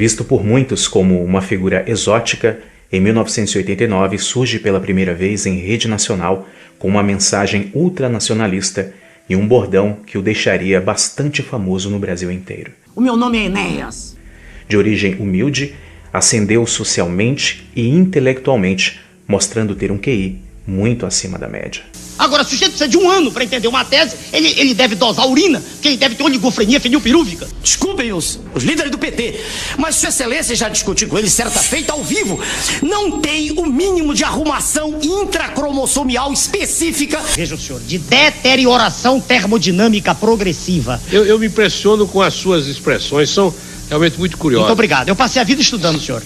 Visto por muitos como uma figura exótica, em 1989 surge pela primeira vez em rede nacional com uma mensagem ultranacionalista e um bordão que o deixaria bastante famoso no Brasil inteiro. O meu nome é Enéas. De origem humilde, ascendeu socialmente e intelectualmente, mostrando ter um QI muito acima da média. Agora, se o sujeito precisa de 1 ano para entender uma tese, ele deve dosar urina, porque ele deve ter oligofrenia fenilpirúvica. Desculpem os líderes do PT, mas Sua Excelência já discutiu com ele certa feita ao vivo. Não tem o mínimo de arrumação intracromossomial específica. Veja, senhor, de deterioração termodinâmica progressiva. Eu me impressiono com as suas expressões, são realmente muito curiosas. Muito obrigado, eu passei a vida estudando, senhor.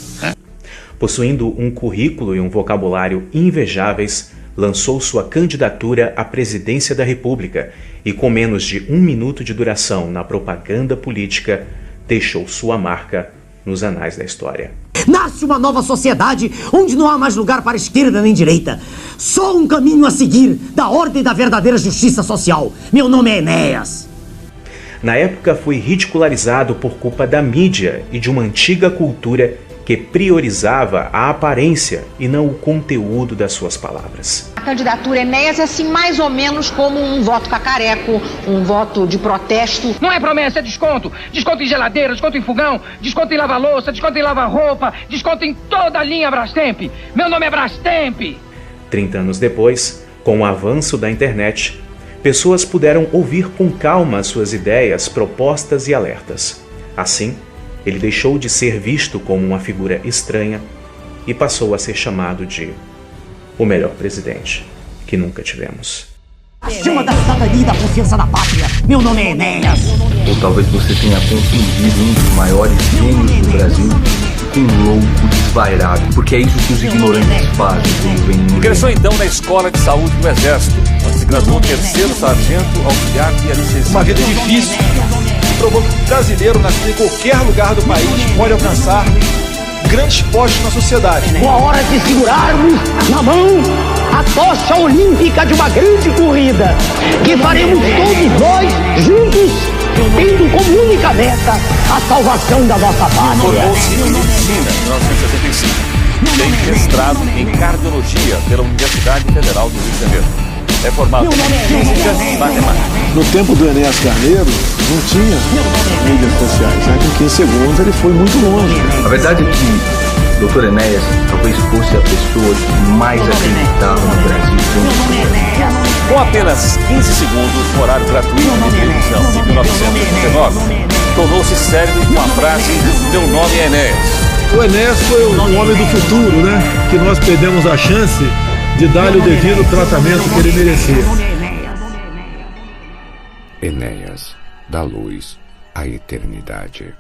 Possuindo um currículo e um vocabulário invejáveis, lançou sua candidatura à presidência da República e, com menos de 1 minuto de duração na propaganda política, deixou sua marca nos anais da história. Nasce uma nova sociedade onde não há mais lugar para esquerda nem direita. Só um caminho a seguir da ordem da verdadeira justiça social. Meu nome é Enéas. Na época foi ridicularizado por culpa da mídia e de uma antiga cultura que priorizava a aparência e não o conteúdo das suas palavras. A candidatura Enéas é assim mais ou menos como um voto cacareco, um voto de protesto. Não é promessa, é desconto. Desconto em geladeira, desconto em fogão, desconto em lava-louça, desconto em lava-roupa, desconto em toda a linha Brastemp. Meu nome é Brastemp. 30 anos depois, com o avanço da internet, pessoas puderam ouvir com calma suas ideias, propostas e alertas. Assim, ele deixou de ser visto como uma figura estranha e passou a ser chamado de o melhor presidente que nunca tivemos. A chama da cidadania e da confiança na pátria. Meu nome é Enéas. Ou talvez você tenha confundido um dos maiores gênios do Brasil com um louco desvairado, porque é isso que os ignorantes fazem quando vêm no... Ingressou então na Escola de Saúde do Exército, onde se graduou 3º sargento, auxiliar e anestesia. Uma vida difícil. Provou que o brasileiro, nascido em qualquer lugar do país, pode alcançar grandes postos na sociedade. Com a hora de segurarmos na mão a tocha olímpica de uma grande corrida, que faremos todos nós juntos, tendo como única meta a salvação da nossa pátria. Formou-se em medicina em 1965. Tem mestrado em cardiologia pela Universidade Federal do Rio de Janeiro. É formado em física e matemática. No tempo do Enéas Carneiro, não tinha mídias sociais, né? Porque, segundo, ele foi muito longe. A verdade é que o Dr. Enéas talvez fosse a pessoa que mais acreditava no Brasil. Com apenas 15 segundos no horário gratuito de televisão em 1989, tornou-se célebre com a frase "Meu nome é Enéas". O Enéas foi um homem do futuro, né? Que nós perdemos a chance de dar-lhe o devido tratamento que ele merecia. Enéas, da luz à eternidade.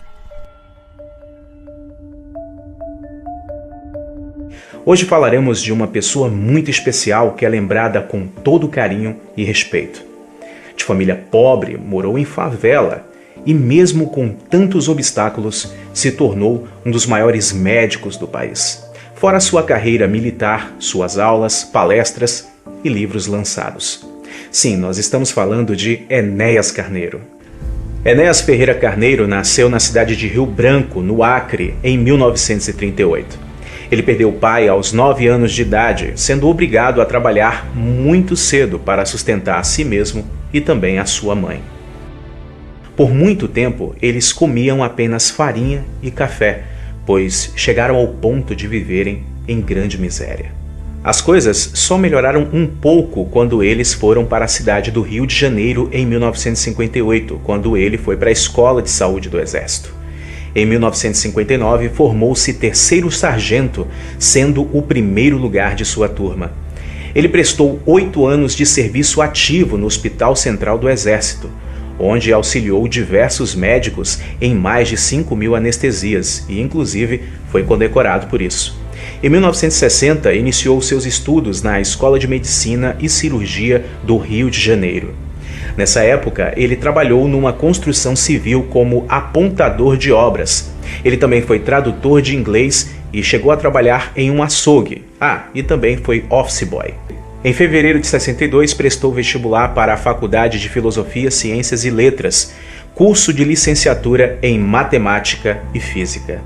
Hoje falaremos de uma pessoa muito especial que é lembrada com todo carinho e respeito. De família pobre, morou em favela e mesmo com tantos obstáculos, se tornou um dos maiores médicos do país. Fora sua carreira militar, suas aulas, palestras e livros lançados. Sim, nós estamos falando de Enéas Carneiro. Enéas Ferreira Carneiro nasceu na cidade de Rio Branco, no Acre, em 1938. Ele perdeu o pai aos 9 anos de idade, sendo obrigado a trabalhar muito cedo para sustentar a si mesmo e também a sua mãe. Por muito tempo, eles comiam apenas farinha e café, pois chegaram ao ponto de viverem em grande miséria. As coisas só melhoraram um pouco quando eles foram para a cidade do Rio de Janeiro em 1958, quando ele foi para a Escola de Saúde do Exército. Em 1959, formou-se 3º sargento, sendo o primeiro lugar de sua turma. Ele prestou 8 anos de serviço ativo no Hospital Central do Exército, onde auxiliou diversos médicos em mais de 5.000 anestesias e, inclusive, foi condecorado por isso. Em 1960, iniciou seus estudos na Escola de Medicina e Cirurgia do Rio de Janeiro. Nessa época, ele trabalhou numa construção civil como apontador de obras. Ele também foi tradutor de inglês e chegou a trabalhar em um açougue. E também foi office boy. Em fevereiro de 62, prestou vestibular para a Faculdade de Filosofia, Ciências e Letras, curso de licenciatura em Matemática e Física.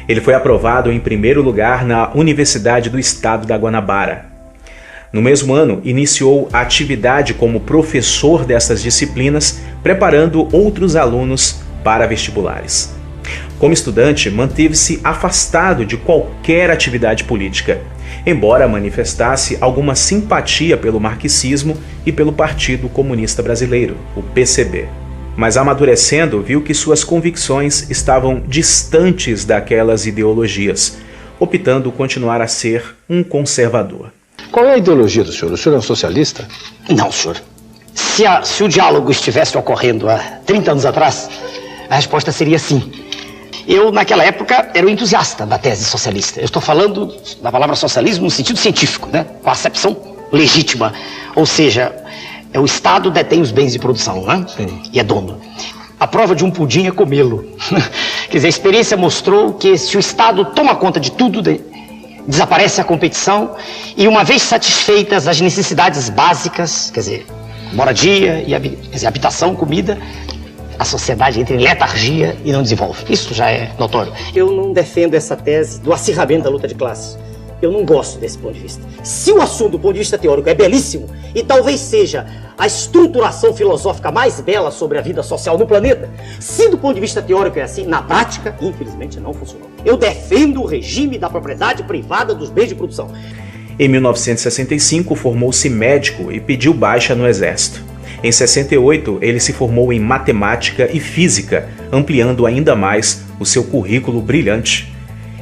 Ele foi aprovado em primeiro lugar na Universidade do Estado da Guanabara. No mesmo ano, iniciou a atividade como professor dessas disciplinas, preparando outros alunos para vestibulares. Como estudante, manteve-se afastado de qualquer atividade política, embora manifestasse alguma simpatia pelo marxismo e pelo Partido Comunista Brasileiro, o PCB. Mas amadurecendo, viu que suas convicções estavam distantes daquelas ideologias, optando continuar a ser um conservador. Qual é a ideologia do senhor? O senhor é um socialista? Não, senhor. Se o diálogo estivesse ocorrendo há 30 anos atrás, a resposta seria sim. Eu, naquela época, era um entusiasta da tese socialista. Eu estou falando da palavra socialismo no sentido científico, né? Com a acepção legítima. Ou seja, o Estado detém os bens de produção, né? Sim. E é dono. A prova de um pudim é comê-lo. Quer dizer, a experiência mostrou que se o Estado toma conta de tudo, desaparece a competição e, uma vez satisfeitas as necessidades básicas, quer dizer, moradia, e habitação, comida, a sociedade entra em letargia e não desenvolve. Isso já é notório. Eu não defendo essa tese do acirramento da luta de classes. Eu não gosto desse ponto de vista. Se o assunto do ponto de vista teórico é belíssimo e talvez seja a estruturação filosófica mais bela sobre a vida social no planeta, se do ponto de vista teórico é assim, na prática, infelizmente não funcionou. Eu defendo o regime da propriedade privada dos bens de produção. Em 1965, formou-se médico e pediu baixa no Exército. Em 68, ele se formou em matemática e física, ampliando ainda mais o seu currículo brilhante.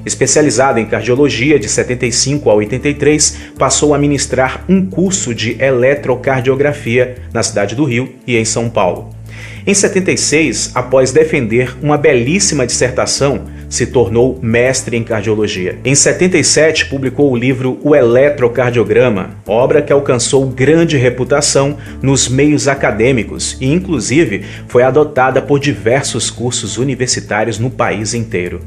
Especializado em cardiologia de 75 a 83, passou a ministrar um curso de eletrocardiografia na cidade do Rio e em São Paulo. Em 76, após defender uma belíssima dissertação, se tornou mestre em cardiologia. Em 77, publicou o livro O Eletrocardiograma, obra que alcançou grande reputação nos meios acadêmicos e, inclusive, foi adotada por diversos cursos universitários no país inteiro.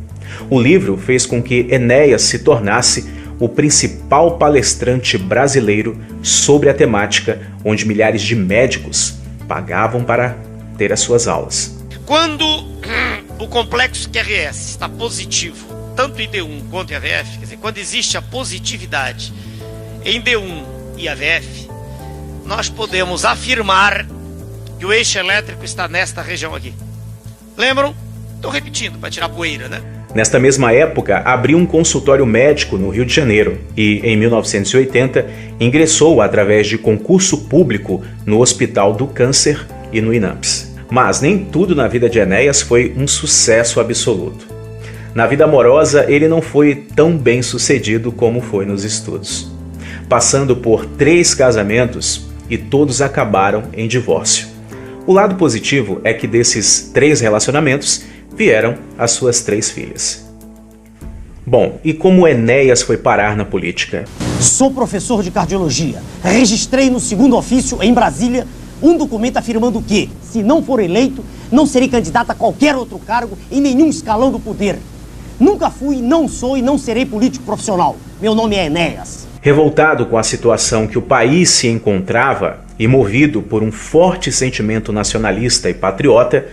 O livro fez com que Enéas se tornasse o principal palestrante brasileiro sobre a temática, onde milhares de médicos pagavam para ter as suas aulas. Quando o complexo QRS está positivo, tanto em D1 quanto em AVF, quer dizer, quando existe a positividade em D1 e AVF, nós podemos afirmar que o eixo elétrico está nesta região aqui. Lembram? Estou repetindo para tirar poeira, né? Nesta mesma época, abriu um consultório médico no Rio de Janeiro e, em 1980, ingressou através de concurso público no Hospital do Câncer e no INAMPS. Mas nem tudo na vida de Enéas foi um sucesso absoluto. Na vida amorosa, ele não foi tão bem sucedido como foi nos estudos, passando por 3 casamentos e todos acabaram em divórcio. O lado positivo é que desses 3 relacionamentos vieram as suas 3 filhas. Bom, e como Enéas foi parar na política? Sou professor de cardiologia. Registrei no 2º ofício, em Brasília, um documento afirmando que, se não for eleito, não serei candidato a qualquer outro cargo em nenhum escalão do poder. Nunca fui, não sou e não serei político profissional. Meu nome é Enéas. Revoltado com a situação que o país se encontrava e movido por um forte sentimento nacionalista e patriota,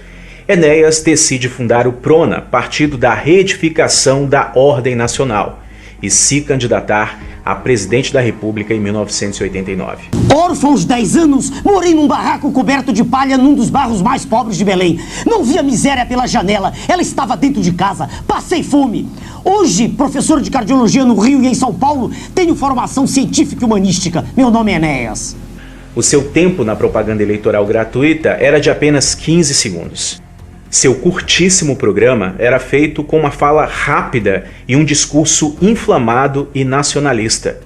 Enéas decide fundar o PRONA, Partido da Reedificação da Ordem Nacional, e se candidatar a presidente da República em 1989. Órfão aos 10 anos, morei num barraco coberto de palha num dos bairros mais pobres de Belém. Não via miséria pela janela, ela estava dentro de casa. Passei fome. Hoje, professor de cardiologia no Rio e em São Paulo, tenho formação científica e humanística. Meu nome é Enéas. O seu tempo na propaganda eleitoral gratuita era de apenas 15 segundos. Seu curtíssimo programa era feito com uma fala rápida e um discurso inflamado e nacionalista,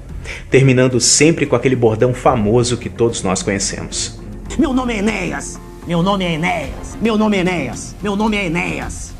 terminando sempre com aquele bordão famoso que todos nós conhecemos. Meu nome é Enéas, meu nome é Enéas, meu nome é Enéas, meu nome é Enéas.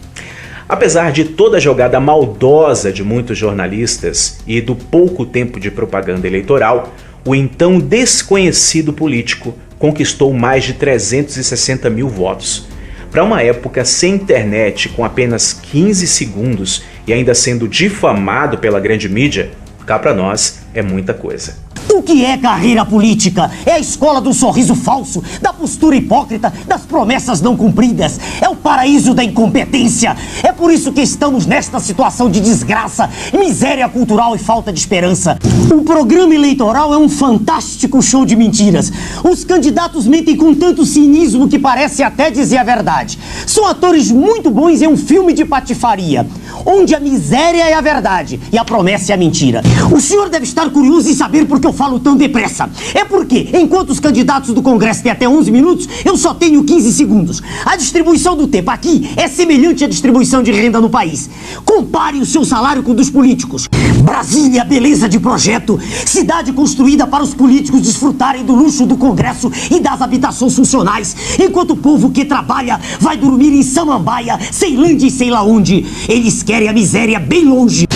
Apesar de toda a jogada maldosa de muitos jornalistas e do pouco tempo de propaganda eleitoral, o então desconhecido político conquistou mais de 360 mil votos. Para uma época sem internet, com apenas 15 segundos e ainda sendo difamado pela grande mídia, cá para nós é muita coisa. O que é carreira política? É a escola do sorriso falso, da postura hipócrita, das promessas não cumpridas. É o paraíso da incompetência. É por isso que estamos nesta situação de desgraça, miséria cultural e falta de esperança. O programa eleitoral é um fantástico show de mentiras. Os candidatos mentem com tanto cinismo que parece até dizer a verdade. São atores muito bons em um filme de patifaria, onde a miséria é a verdade e a promessa é a mentira. O senhor deve estar curioso em saber por que eu falo tão depressa. É porque, enquanto os candidatos do Congresso têm até 11 minutos, eu só tenho 15 segundos. A distribuição do tempo aqui é semelhante à distribuição de renda no país. Compare o seu salário com o dos políticos. Brasília, beleza de projeto. Cidade construída para os políticos desfrutarem do luxo do Congresso e das habitações funcionais, enquanto o povo que trabalha vai dormir em Samambaia, Ceilândia e sei lá onde. Eles querem a miséria bem longe.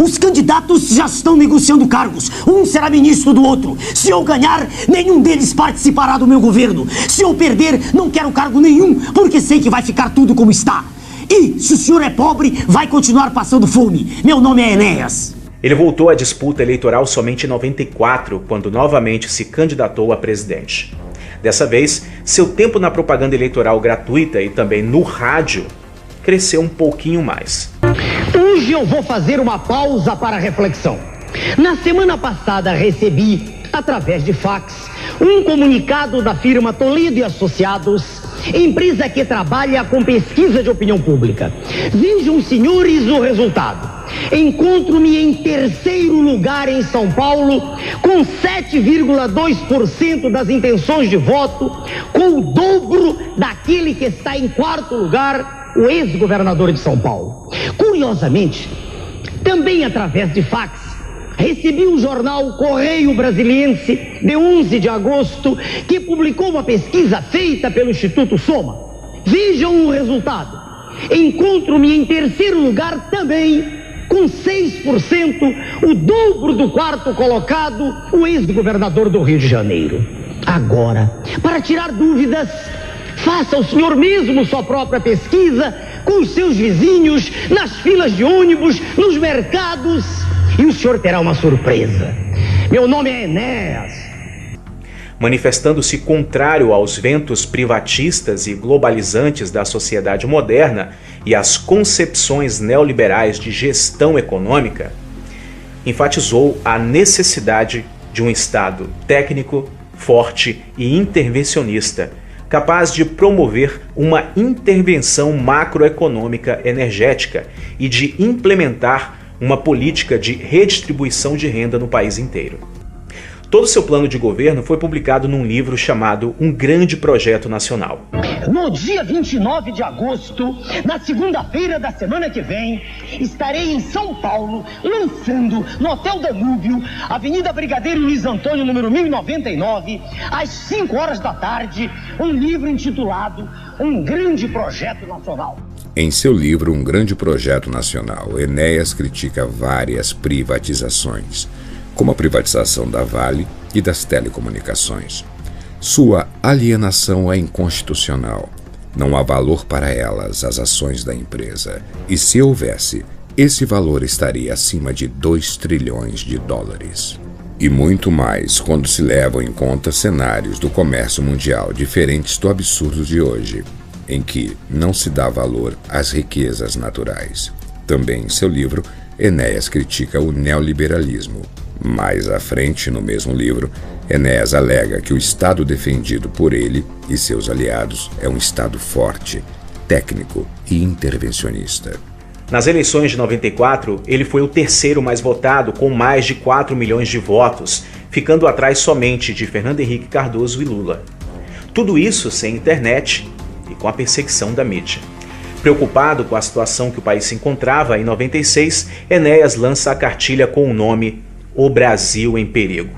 Os candidatos já estão negociando cargos. Um será ministro do outro. Se eu ganhar, nenhum deles participará do meu governo. Se eu perder, não quero cargo nenhum, porque sei que vai ficar tudo como está. E, se o senhor é pobre, vai continuar passando fome. Meu nome é Enéas. Ele voltou à disputa eleitoral somente em 94, quando novamente se candidatou a presidente. Dessa vez, seu tempo na propaganda eleitoral gratuita e também no rádio cresceu um pouquinho mais. Hoje eu vou fazer uma pausa para reflexão. Na semana passada recebi, através de fax, um comunicado da firma Toledo e Associados, empresa que trabalha com pesquisa de opinião pública. Vejam, senhores, o resultado. Encontro-me em terceiro lugar em São Paulo, com 7,2% das intenções de voto, com o dobro daquele que está em quarto lugar, o ex-governador de São Paulo. Curiosamente, também através de fax, recebi o jornal Correio Brasiliense, de 11 de agosto, que publicou uma pesquisa feita pelo Instituto Soma. Vejam o resultado. Encontro-me em terceiro lugar também, com 6%, o dobro do quarto colocado, o ex-governador do Rio de Janeiro. Agora, para tirar dúvidas, faça o senhor mesmo sua própria pesquisa com os seus vizinhos, nas filas de ônibus, nos mercados, e o senhor terá uma surpresa. Meu nome é Enéas. Manifestando-se contrário aos ventos privatistas e globalizantes da sociedade moderna e às concepções neoliberais de gestão econômica, enfatizou a necessidade de um Estado técnico, forte e intervencionista, capaz de promover uma intervenção macroeconômica energética e de implementar uma política de redistribuição de renda no país inteiro. Todo seu plano de governo foi publicado num livro chamado Um Grande Projeto Nacional. No dia 29 de agosto, na segunda-feira da semana que vem, estarei em São Paulo, lançando no Hotel Danúbio, Avenida Brigadeiro Luiz Antônio, número 1099, às 5 horas da tarde, um livro intitulado Um Grande Projeto Nacional. Em seu livro Um Grande Projeto Nacional, Enéas critica várias privatizações, como a privatização da Vale e das telecomunicações. Sua alienação é inconstitucional. Não há valor para elas, as ações da empresa. E se houvesse, esse valor estaria acima de 2 trilhões de dólares. E muito mais quando se levam em conta cenários do comércio mundial diferentes do absurdo de hoje, em que não se dá valor às riquezas naturais. Também em seu livro, Enéas critica o neoliberalismo. Mais à frente, no mesmo livro, Enéas alega que o Estado defendido por ele e seus aliados é um Estado forte, técnico e intervencionista. Nas eleições de 94, ele foi o terceiro mais votado, com mais de 4 milhões de votos, ficando atrás somente de Fernando Henrique Cardoso e Lula. Tudo isso sem internet e com a perseguição da mídia. Preocupado com a situação que o país se encontrava, em 96, Enéas lança a cartilha com o nome O Brasil em Perigo.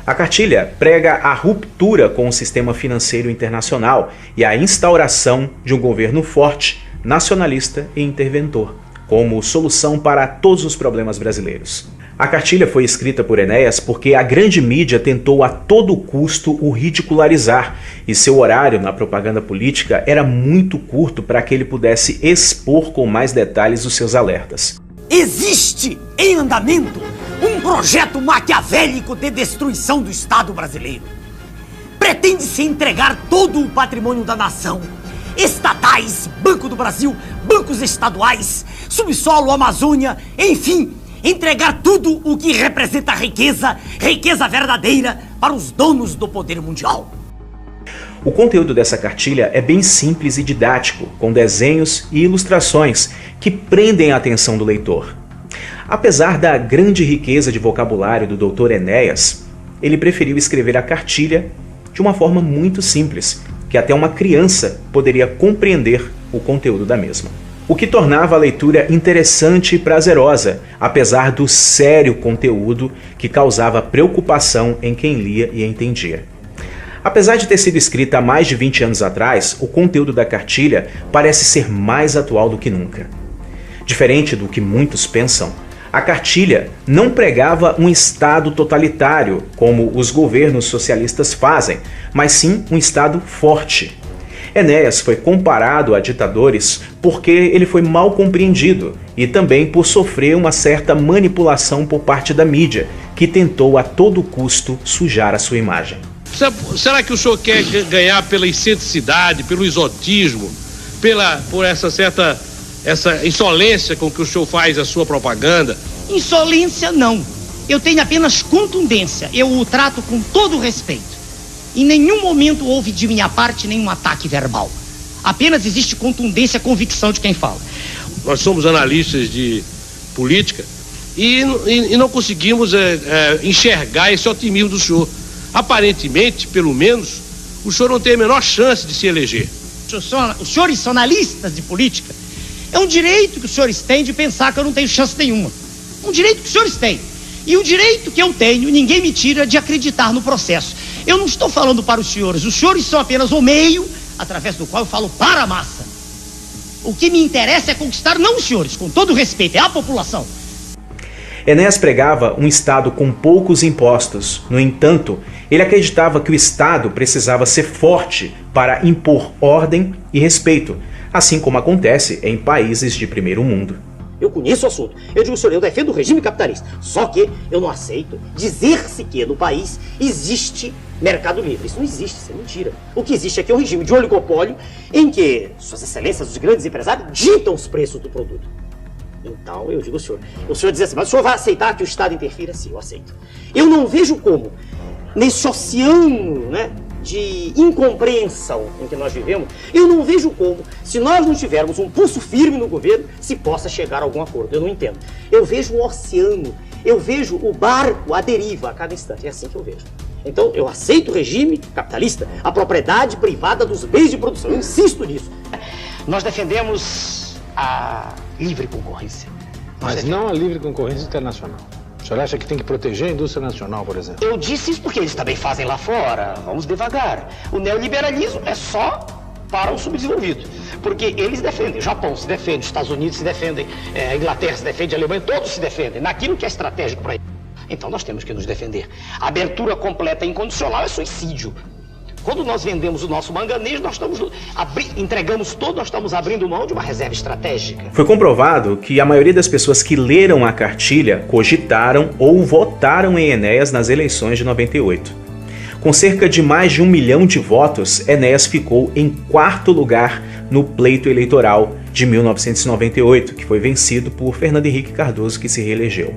A cartilha prega a ruptura com o sistema financeiro internacional e a instauração de um governo forte, nacionalista e interventor, como solução para todos os problemas brasileiros. A cartilha foi escrita por Enéas porque a grande mídia tentou a todo custo o ridicularizar e seu horário na propaganda política era muito curto para que ele pudesse expor com mais detalhes os seus alertas. Existe em andamento Um projeto maquiavélico de destruição do Estado brasileiro. Pretende-se entregar todo o patrimônio da nação, estatais, Banco do Brasil, bancos estaduais, subsolo, Amazônia, enfim, entregar tudo o que representa riqueza, riqueza verdadeira, para os donos do poder mundial. O conteúdo dessa cartilha é bem simples e didático, com desenhos e ilustrações que prendem a atenção do leitor. Apesar da grande riqueza de vocabulário do Dr. Enéas, ele preferiu escrever a cartilha de uma forma muito simples, que até uma criança poderia compreender o conteúdo da mesma. O que tornava a leitura interessante e prazerosa, apesar do sério conteúdo que causava preocupação em quem lia e entendia. Apesar de ter sido escrita há mais de 20 anos atrás, o conteúdo da cartilha parece ser mais atual do que nunca. Diferente do que muitos pensam, a cartilha não pregava um Estado totalitário, como os governos socialistas fazem, mas sim um Estado forte. Enéas foi comparado a ditadores porque ele foi mal compreendido e também por sofrer uma certa manipulação por parte da mídia, que tentou a todo custo sujar a sua imagem. Será que o senhor quer ganhar pela excentricidade, pelo exotismo, por essa insolência com que o senhor faz a sua propaganda? Insolência não. Eu tenho apenas contundência. Eu o trato com todo respeito. Em nenhum momento houve de minha parte nenhum ataque verbal. Apenas existe contundência, convicção de quem fala. Nós somos analistas de política e não conseguimos enxergar esse otimismo do senhor. Aparentemente, pelo menos, o senhor não tem a menor chance de se eleger. Os senhores são analistas de política. É um direito que os senhores têm de pensar que eu não tenho chance nenhuma. Um direito que os senhores têm. E o direito que eu tenho, ninguém me tira de acreditar no processo. Eu não estou falando para os senhores são apenas o meio através do qual eu falo para a massa. O que me interessa é conquistar não os senhores, com todo respeito, é a população. Enéas pregava um Estado com poucos impostos. No entanto, ele acreditava que o Estado precisava ser forte para impor ordem e respeito, assim como acontece em países de primeiro mundo. Eu conheço o assunto. Eu digo, senhor, eu defendo o regime capitalista. Só que eu não aceito dizer-se que no país existe mercado livre. Isso não existe, isso é mentira. O que existe aqui é um regime de oligopólio em que suas excelências, os grandes empresários, ditam os preços do produto. Então, eu digo, o senhor diz assim, mas o senhor vai aceitar que o Estado interfira? Sim, eu aceito. Eu não vejo como, nesse oceano, né, de incompreensão em que nós vivemos, eu não vejo como, se nós não tivermos um pulso firme no governo, se possa chegar a algum acordo. Eu não entendo. Eu vejo um oceano, eu vejo o barco à deriva a cada instante. É assim que eu vejo. Então, eu aceito o regime capitalista, a propriedade privada dos bens de produção. Eu insisto nisso. Nós defendemos a livre concorrência. Mas não a livre concorrência internacional. O senhor acha que tem que proteger a indústria nacional, por exemplo? Eu disse isso porque eles também fazem lá fora. Vamos devagar. O neoliberalismo é só para o subdesenvolvido. Porque eles defendem. O Japão se defende, os Estados Unidos se defendem, a Inglaterra se defende, a Alemanha, todos se defendem naquilo que é estratégico para eles. Então nós temos que nos defender. A abertura completa e incondicional é suicídio. Quando nós vendemos o nosso manganês, nós entregamos todo, nós estamos abrindo mão de uma reserva estratégica. Foi comprovado que a maioria das pessoas que leram a cartilha cogitaram ou votaram em Enéas nas eleições de 98. Com cerca de mais de 1 milhão de votos, Enéas ficou em 4º lugar no pleito eleitoral de 1998, que foi vencido por Fernando Henrique Cardoso, que se reelegeu.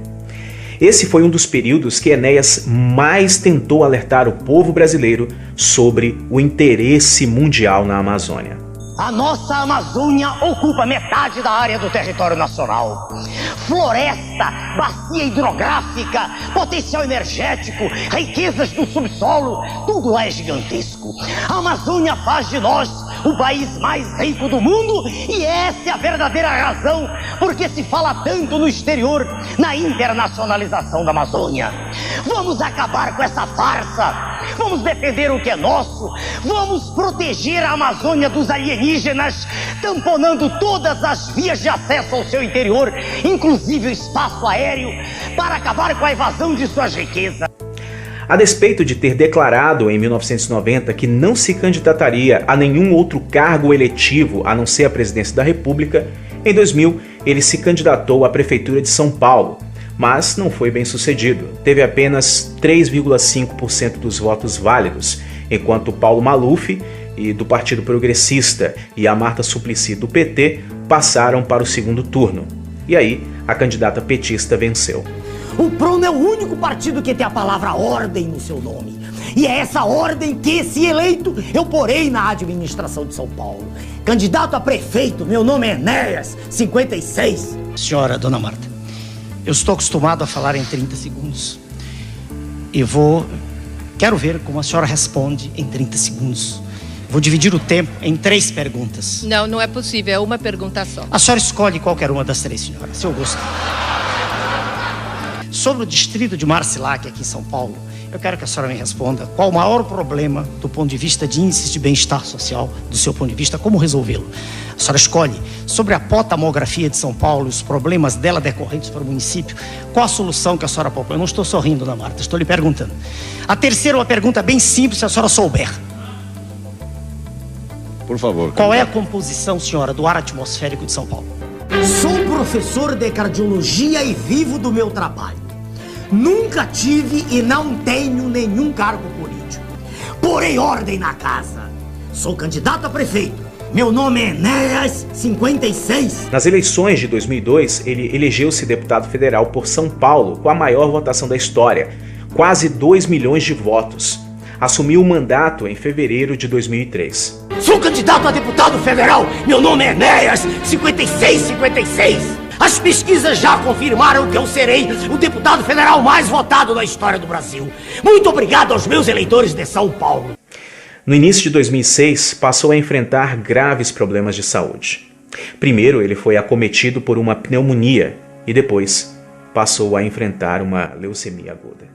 Esse foi um dos períodos que Enéas mais tentou alertar o povo brasileiro sobre o interesse mundial na Amazônia. A nossa Amazônia ocupa metade da área do território nacional. Floresta, bacia hidrográfica, potencial energético, riquezas do subsolo, tudo lá é gigantesco. A Amazônia faz de nós o país mais rico do mundo e essa é a verdadeira razão porque se fala tanto no exterior na internacionalização da Amazônia. Vamos acabar com essa farsa, vamos defender o que é nosso, vamos proteger a Amazônia dos alienígenas, tamponando todas as vias de acesso ao seu interior, inclusive o espaço aéreo, para acabar com a evasão de suas riquezas. A despeito de ter declarado em 1990 que não se candidataria a nenhum outro cargo eletivo a não ser a presidência da República, em 2000 ele se candidatou à Prefeitura de São Paulo, mas não foi bem sucedido. Teve apenas 3,5% dos votos válidos, enquanto Paulo Maluf, do Partido Progressista, e a Marta Suplicy, do PT, passaram para o segundo turno. E aí, a candidata petista venceu. O PRON é o único partido que tem a palavra ordem no seu nome. E é essa ordem que, se eleito, eu porei na administração de São Paulo. Candidato a prefeito, meu nome é Enéas, 56. Senhora, dona Marta, eu estou acostumado a falar em 30 segundos. Quero ver como a senhora responde em 30 segundos. Vou dividir o tempo em 3 perguntas. Não, não é possível, é uma pergunta só. A senhora escolhe qualquer uma das 3, senhora, se eu gostar. Sobre o distrito de Marcilac, aqui em São Paulo, eu quero que a senhora me responda qual o maior problema do ponto de vista de índices de bem-estar social, do seu ponto de vista, como resolvê-lo. A senhora escolhe sobre a potamografia de São Paulo e os problemas dela decorrentes para o município, qual a solução que a senhora propõe? Eu não estou sorrindo, dona Marta, estou lhe perguntando. A terceira é uma pergunta bem simples, se a senhora souber. Por favor. Qual é a composição, senhora, do ar atmosférico de São Paulo? Sou professor de cardiologia e vivo do meu trabalho. Nunca tive e não tenho nenhum cargo político. Porém ordem na casa. Sou candidato a prefeito. Meu nome é Enéas, 56. Nas eleições de 2002, ele elegeu-se deputado federal por São Paulo com a maior votação da história, quase 2 milhões de votos. Assumiu o mandato em fevereiro de 2003. Sou candidato a deputado federal. Meu nome é Enéas, 56. As pesquisas já confirmaram que eu serei o deputado federal mais votado da história do Brasil. Muito obrigado aos meus eleitores de São Paulo. No início de 2006, passou a enfrentar graves problemas de saúde. Primeiro, ele foi acometido por uma pneumonia e depois passou a enfrentar uma leucemia aguda.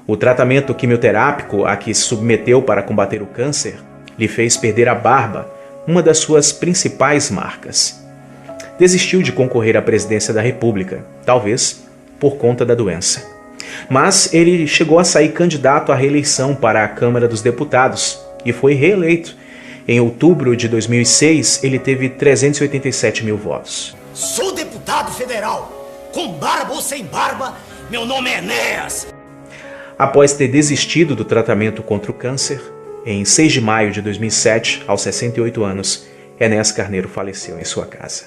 O tratamento quimioterápico a que se submeteu para combater o câncer lhe fez perder a barba, uma das suas principais marcas. Desistiu de concorrer à presidência da República, talvez por conta da doença. Mas ele chegou a sair candidato à reeleição para a Câmara dos Deputados e foi reeleito. Em outubro de 2006, ele teve 387 mil votos. Sou deputado federal, com barba ou sem barba, meu nome é Enéas. Após ter desistido do tratamento contra o câncer, em 6 de maio de 2007, aos 68 anos, Enéas Carneiro faleceu em sua casa.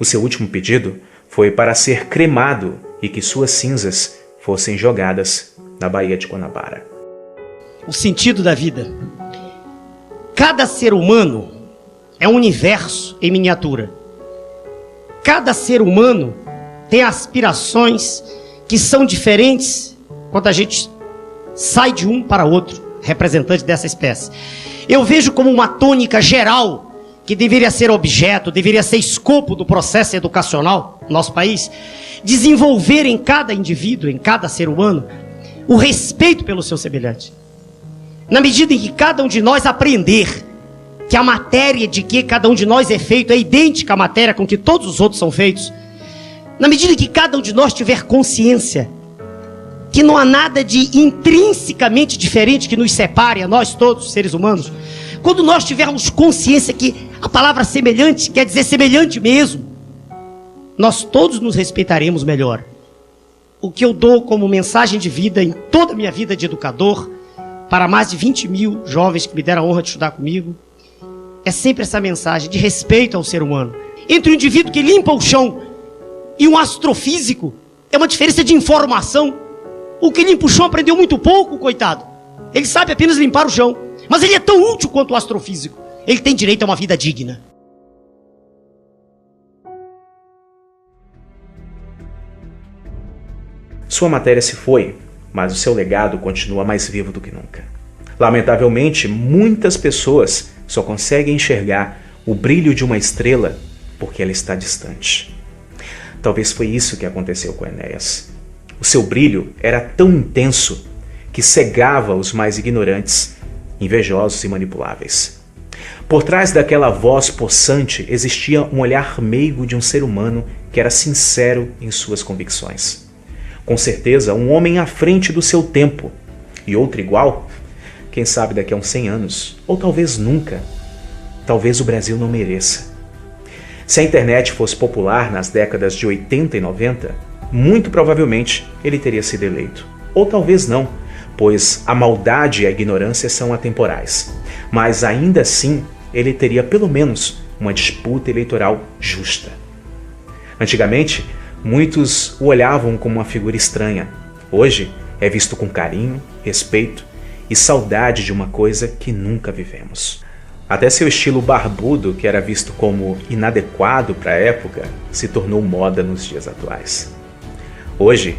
O seu último pedido foi para ser cremado e que suas cinzas fossem jogadas na Baía de Guanabara. O sentido da vida. Cada ser humano é um universo em miniatura. Cada ser humano tem aspirações que são diferentes quando a gente sai de um para outro, representante dessa espécie. Eu vejo como uma tônica geral que deveria ser objeto, deveria ser escopo do processo educacional no nosso país, desenvolver em cada indivíduo, em cada ser humano, o respeito pelo seu semelhante. Na medida em que cada um de nós aprender que a matéria de que cada um de nós é feito é idêntica à matéria com que todos os outros são feitos, na medida em que cada um de nós tiver consciência que não há nada de intrinsecamente diferente que nos separe a nós todos, seres humanos, quando nós tivermos consciência que a palavra semelhante quer dizer semelhante mesmo, nós todos nos respeitaremos melhor. O que eu dou como mensagem de vida em toda a minha vida de educador, para mais de 20 mil jovens que me deram a honra de estudar comigo, é sempre essa mensagem de respeito ao ser humano. Entre um indivíduo que limpa o chão e um astrofísico, é uma diferença de informação. O que limpa o chão aprendeu muito pouco, coitado. Ele sabe apenas limpar o chão. Mas ele é tão útil quanto o astrofísico. Ele tem direito a uma vida digna. Sua matéria se foi, mas o seu legado continua mais vivo do que nunca. Lamentavelmente, muitas pessoas só conseguem enxergar o brilho de uma estrela porque ela está distante. Talvez foi isso que aconteceu com Enéas. O seu brilho era tão intenso que cegava os mais ignorantes, invejosos e manipuláveis. Por trás daquela voz possante existia um olhar meigo de um ser humano que era sincero em suas convicções. Com certeza, um homem à frente do seu tempo. E outro igual? Quem sabe daqui a uns 100 anos, ou talvez nunca. Talvez o Brasil não mereça. Se a internet fosse popular nas décadas de 80 e 90, muito provavelmente ele teria sido eleito. Ou talvez não, pois a maldade e a ignorância são atemporais. Mas ainda assim, ele teria pelo menos uma disputa eleitoral justa. Antigamente, muitos o olhavam como uma figura estranha. Hoje, é visto com carinho, respeito e saudade de uma coisa que nunca vivemos. Até seu estilo barbudo, que era visto como inadequado para a época, se tornou moda nos dias atuais. Hoje,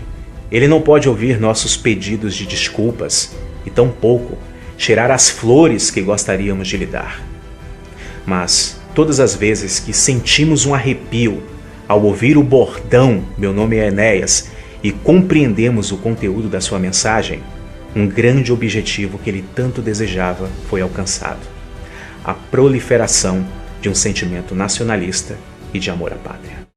ele não pode ouvir nossos pedidos de desculpas e tampouco cheirar as flores que gostaríamos de lhe dar. Mas, todas as vezes que sentimos um arrepio ao ouvir o bordão "Meu nome é Enéas" e compreendemos o conteúdo da sua mensagem, um grande objetivo que ele tanto desejava foi alcançado: a proliferação de um sentimento nacionalista e de amor à pátria.